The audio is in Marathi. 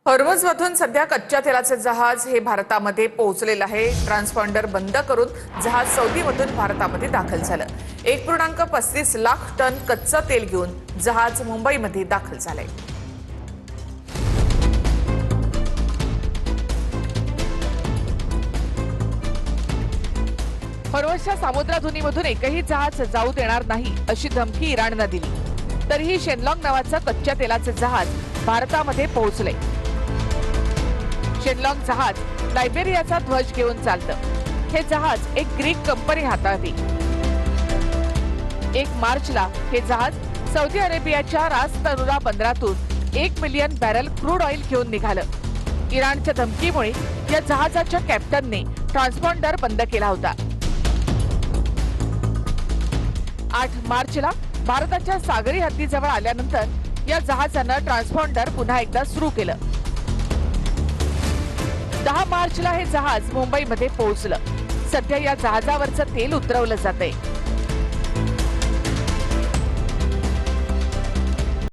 हॉर्मुझमधून सध्या कच्च्या तेलाचे जहाज हे भारतामध्ये पोहोचलेलं आहे। ट्रान्सपॉन्डर बंद करून जहाज सौदीमधून भारतामध्ये दाखल झालं। 1.35 लाख टन कच्चं तेल घेऊन जहाज मुंबईमध्ये दाखल झालंय। हॉर्मुझच्या सामुद्रधुनीमधून एकही जहाज जाऊ देणार नाही अशी धमकी इराणने दिली। तरीही शेनलॉंग नावाचं कच्च्या तेलाचे जहाज भारतामध्ये पोहोचले। शेनलॉंग जहाज लायबेरियाचा ध्वज घेऊन चालतं। हे जहाज एक ग्रीक कंपनी हाताळते। 1 मार्चला हे जहाज सौदी अरेबियाच्या रास तनुरा बंदरातून 1 मिलियन बॅरल क्रूड ऑइल घेऊन निघालं। इराणच्या धमकीमुळे या जहाजाच्या कॅप्टनने ट्रान्सपॉन्डर बंद केला होता। 8 मार्चला भारताच्या सागरी हद्दीजवळ आल्यानंतर या जहाजानं ट्रान्सपॉन्डर पुन्हा एकदा सुरू केलं। 10 मार्चला हे जहाज मुंबईमध्ये पोहोचलं। सध्या या जहाजावरचं तेल उतरवलं जातंय।